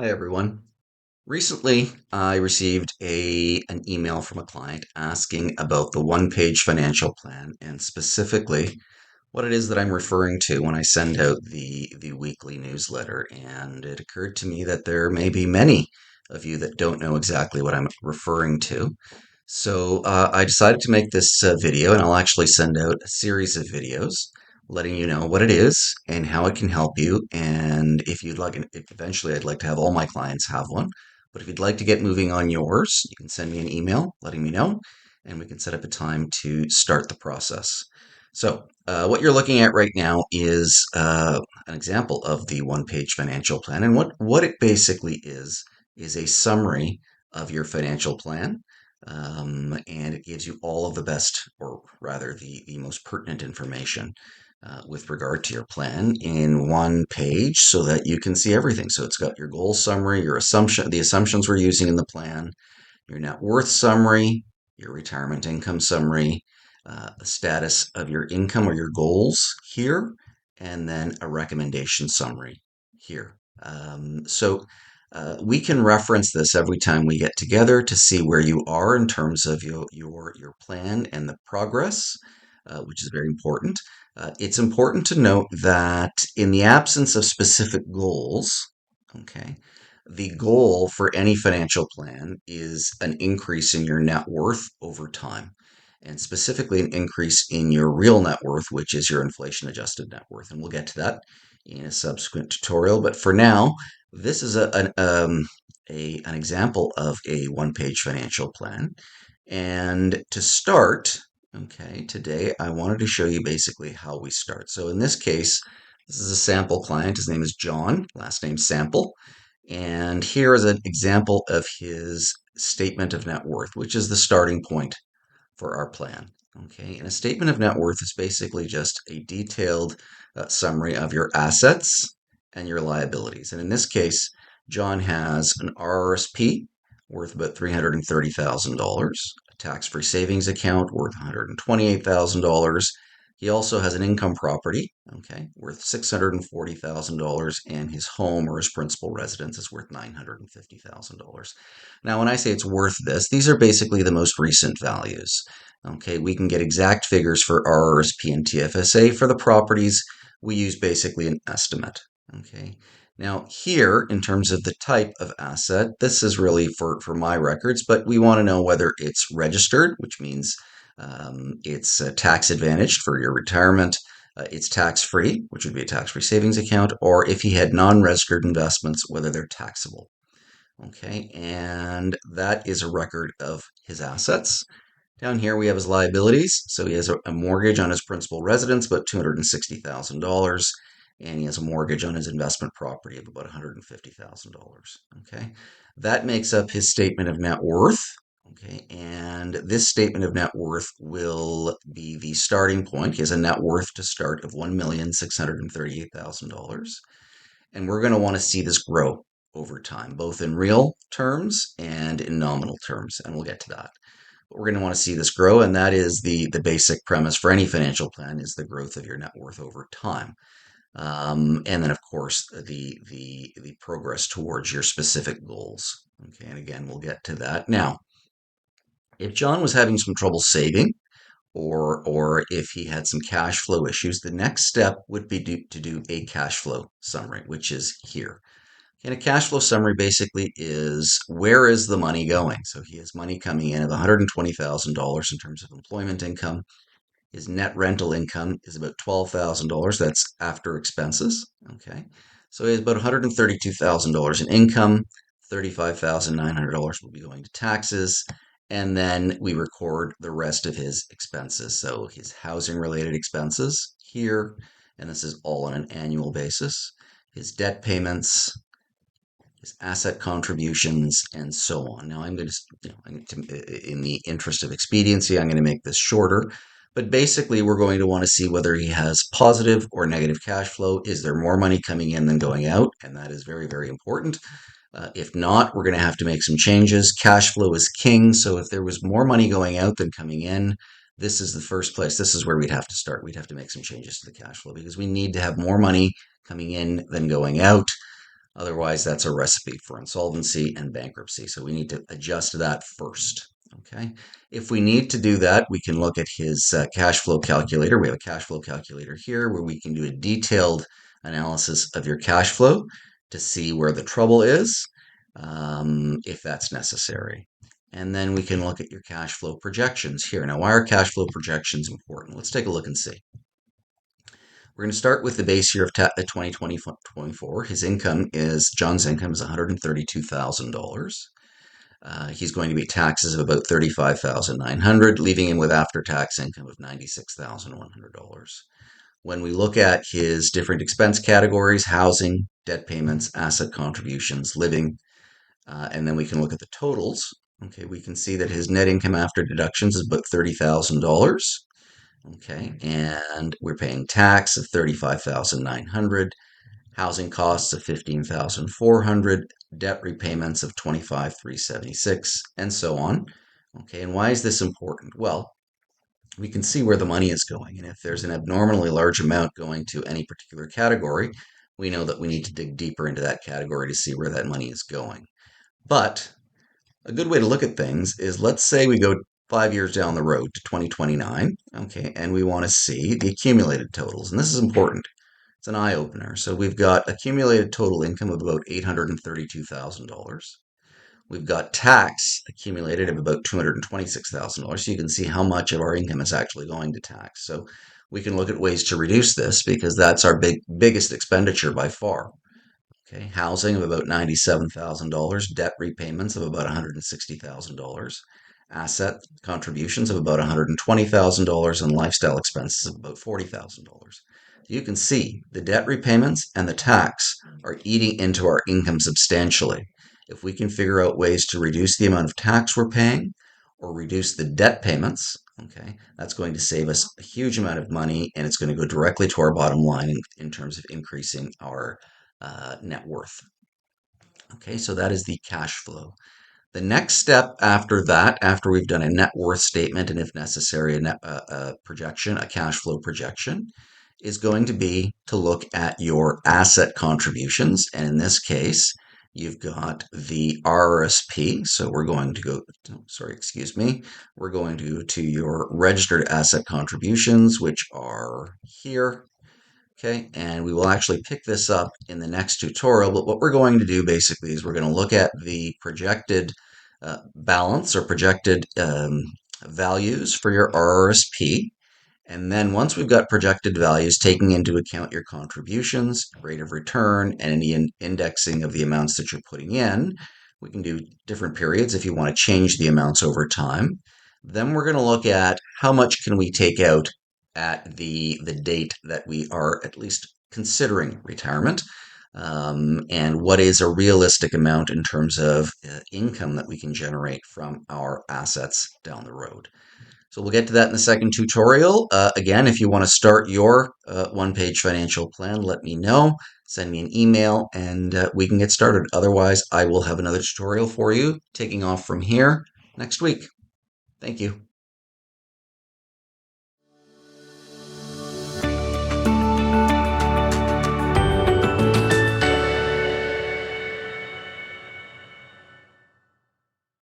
Hi everyone. Recently, I received an email from a client asking about the one-page financial plan and specifically what it is that I'm referring to when I send out the weekly newsletter. And it occurred to me that there may be many of you that don't know exactly what I'm referring to. So I decided to make this video, and I'll actually send out a series of videos letting you know what it is and how it can help you. And if you'd like, if eventually I'd like to have all my clients have one. But if you'd like to get moving on yours, you can send me an email letting me know, and we can set up a time to start the process. So what you're looking at right now is an example of the one-page financial plan. And what it basically is a summary of your financial plan, and it gives you all of the best, or rather, the most pertinent information with regard to your plan in one page so that you can see everything. So it's got your goal summary, the assumptions we're using in the plan, your net worth summary, your retirement income summary, the status of your income or your goals here, and then a recommendation summary here. We can reference this every time we get together to see where you are in terms of your plan and the progress, which is very important. It's important to note that in the absence of specific goals, okay, the goal for any financial plan is an increase in your net worth over time, and specifically an increase in your real net worth, which is your inflation adjusted net worth. And we'll get to that in a subsequent tutorial. But for now, this is an example of a one-page financial plan. And to start, okay, today I wanted to show you basically how we start. So in this case, this is a sample client. His name is John, last name Sample. And here is an example of his statement of net worth, which is the starting point for our plan. Okay, and a statement of net worth is basically just a detailed summary of your assets and your liabilities. And in this case, John has an RRSP worth about $330,000, a tax-free savings account worth $128,000. He also has an income property, okay, worth $640,000, and his home or his principal residence is worth $950,000. Now, when I say it's worth this, these are basically the most recent values. Okay, we can get exact figures for RRSP and TFSA for the properties. We use basically an estimate. Okay, now here, in terms of the type of asset, this is really for my records, but we want to know whether it's registered, which means it's tax advantaged for your retirement. It's tax free, which would be a tax free savings account, or if he had non registered investments, whether they're taxable. Okay, and that is a record of his assets. Down here we have his liabilities. So he has a mortgage on his principal residence, about $260,000, and he has a mortgage on his investment property of about $150,000. Okay, that makes up his statement of net worth. Okay, and this statement of net worth will be the starting point. He has a net worth to start of $1,638,000. And we're going to want to see this grow over time, both in real terms and in nominal terms. And we'll get to that. But we're going to want to see this grow. And that is the basic premise for any financial plan is the growth of your net worth over time. And then, of course, the progress towards your specific goals. Okay, and again, we'll get to that. Now, if John was having some trouble saving, or if he had some cash flow issues, the next step would be to do a cash flow summary, which is here. And a cash flow summary basically is where is the money going? So he has money coming in of $120,000 in terms of employment income. His net rental income is about $12,000. That's after expenses. Okay. So he has about $132,000 in income. $35,900 will be going to taxes. And then we record the rest of his expenses. So his housing related expenses here, and this is all on an annual basis. His debt payments, his asset contributions, and so on. Now, I'm going in the interest of expediency, I'm going to make this shorter. But basically, we're going to want to see whether he has positive or negative cash flow. Is there more money coming in than going out? And that is very, very important. If not, we're going to have to make some changes. Cash flow is king. So if there was more money going out than coming in, this is the first place. This is where we'd have to start. We'd have to make some changes to the cash flow because we need to have more money coming in than going out. Otherwise, that's a recipe for insolvency and bankruptcy. So we need to adjust that first. Okay. If we need to do that, we can look at his cash flow calculator. We have a cash flow calculator here where we can do a detailed analysis of your cash flow to see where the trouble is, if that's necessary. And then we can look at your cash flow projections here. Now, why are cash flow projections important? Let's take a look and see. We're going to start with the base year of 2024. John's income is $132,000. He's going to be taxes of about $35,900, leaving him with after-tax income of $96,100. When we look at his different expense categories, housing, debt payments, asset contributions, living, and then we can look at the totals. Okay, we can see that his net income after deductions is about $30,000. Okay, and we're paying tax of $35,900, housing costs of $15,400, debt repayments of $25,376, and so on. Okay, and why is this important? Well, we can see where the money is going, and if there's an abnormally large amount going to any particular category, we know that we need to dig deeper into that category to see where that money is going. But a good way to look at things is, let's say we go 5 years down the road to 2029, okay, and we want to see the accumulated totals. And this is important. It's an eye opener. So we've got accumulated total income of about $832,000. We've got tax accumulated of about $226,000. So you can see how much of our income is actually going to tax. So we can look at ways to reduce this because that's our biggest expenditure by far. Okay, housing of about $97,000, debt repayments of about $160,000, asset contributions of about $120,000, and lifestyle expenses of about $40,000. You can see the debt repayments and the tax are eating into our income substantially. If we can figure out ways to reduce the amount of tax we're paying or reduce the debt payments, okay, that's going to save us a huge amount of money, and it's going to go directly to our bottom line in terms of increasing our net worth. Okay, so that is the cash flow. The next step after that, after we've done a net worth statement and if necessary a projection, a cash flow projection, is going to be to look at your asset contributions. And in this case, you've got the RRSP. So we're going to go, we're going to go to your registered asset contributions, which are here. Okay, and we will actually pick this up in the next tutorial, but what we're going to do basically is we're going to look at the projected balance or projected values for your RRSP. And then once we've got projected values, taking into account your contributions, rate of return, and any indexing of the amounts that you're putting in, we can do different periods if you want to change the amounts over time. Then we're going to look at how much can we take out at the date that we are at least considering retirement, and what is a realistic amount in terms of income that we can generate from our assets down the road. So we'll get to that in the second tutorial. Again, if you want to start your one-page financial plan, let me know. Send me an email and we can get started. Otherwise, I will have another tutorial for you taking off from here next week. Thank you.